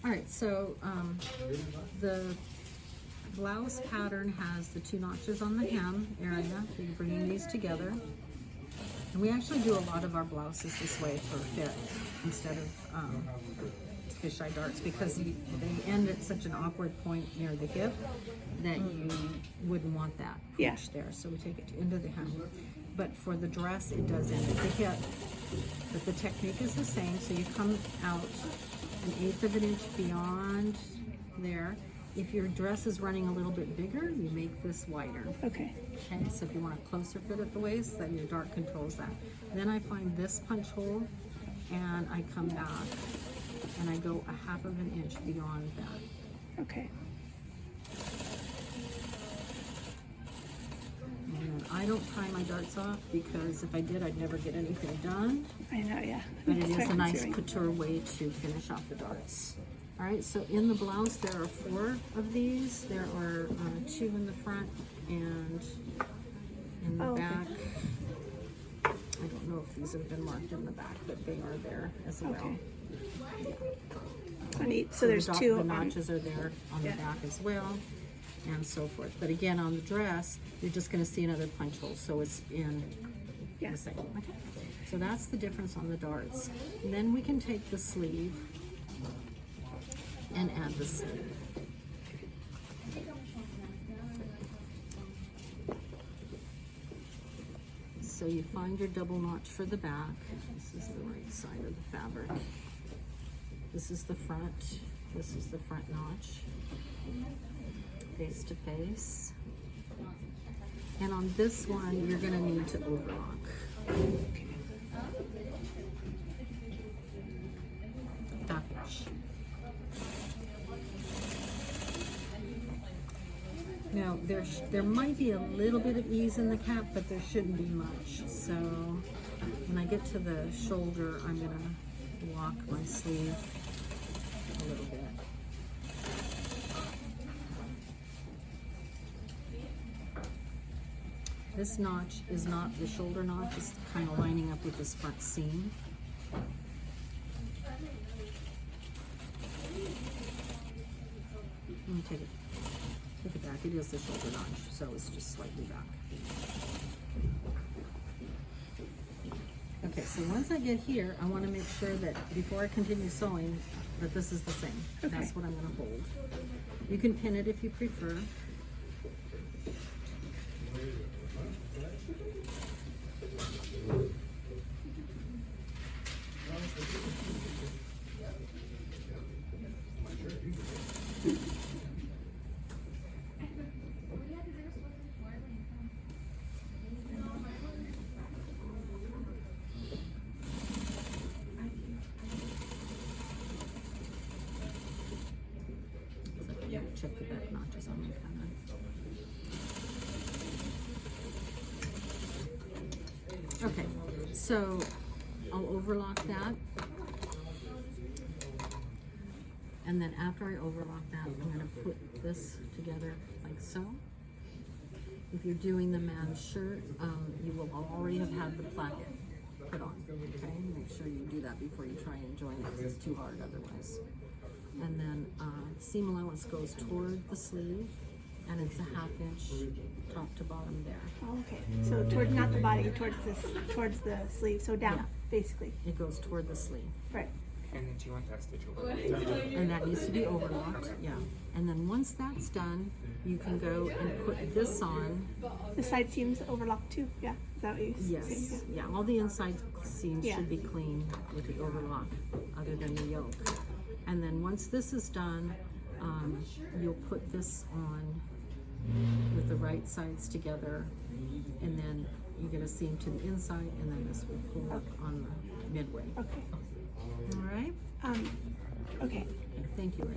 All right, so the blouse pattern has the 2 notches on the hem area. You're bringing these together. And we actually do a lot of our blouses this way for fit instead of fisheye darts, because they end at such an awkward point near the hip that you wouldn't want that push there. So we take it into the hem. But for the dress, it does end at the hip. But the technique is the same. So you come out 1/8 of an inch beyond there. If your dress is running a little bit bigger, you make this wider. Okay. Okay, so if you want a closer fit at the waist, then your dart controls that. Then I find this punch hole and I come back and I go 1/2 of an inch beyond that. Okay. And I don't tie my darts off because if I did, I'd never get anything done. I know, yeah. But it That's is what a I'm nice doing. couture way to finish off the darts. All right, so in the blouse, there are 4 of these. There are 2 in the front and in the Oh, okay. back. I don't know if these have been marked in the back, but they are there as well. Okay. Neat. So there's the 2 The on. notches are there on the Yeah. back as well, and so forth. But again, on the dress, you're just going to see another punch hole, so it's in Yeah. the same. Okay. So that's the difference on the darts. And then we can take the sleeve and add the sleeve. So you find your double notch for the back. This is the right side of the fabric. This is the front. This is the front notch. Face to face. And on this one, you're gonna need to overlock. Half inch. Now, there might be a little bit of ease in the cap, but there shouldn't be much. So when I get to the shoulder, I'm gonna lock my sleeve a little bit. This notch is not the shoulder notch, it's kind of lining up with this front seam. Let me take it back. It is the shoulder notch, so it's just slightly back. Okay, so once I get here, I want to make sure that before I continue sewing, that this is the same. Okay. That's what I'm going to hold. You can pin it if you prefer. Check the back notches on my pattern. Okay, so I'll overlock that. And then after I overlock that, I'm going to put this together like so. If you're doing the man's shirt, you will already have had the placket put on. Okay, make sure you do that before you try and join it, because it's too hard otherwise. And then seam allowance goes toward the sleeve, and it's 1/2 inch top to bottom there. Oh, okay. So towards, not the body, towards the sleeve. So down, Yeah. basically. It goes toward the sleeve. Right. And then do you want that stitch over? And that needs to be overlocked, yeah. And then once that's done, you can go and put this on. The side seams overlocked too. Yeah. Is that what you Yes, saying? yeah, all the inside seams Yeah. should be clean with the overlock, other than the yoke. And then once this is done, you'll put this on with the right sides together, and then you get a seam to the inside, and then this will pull up on the midway. Okay. All right? Okay. Okay, thank you, Ray.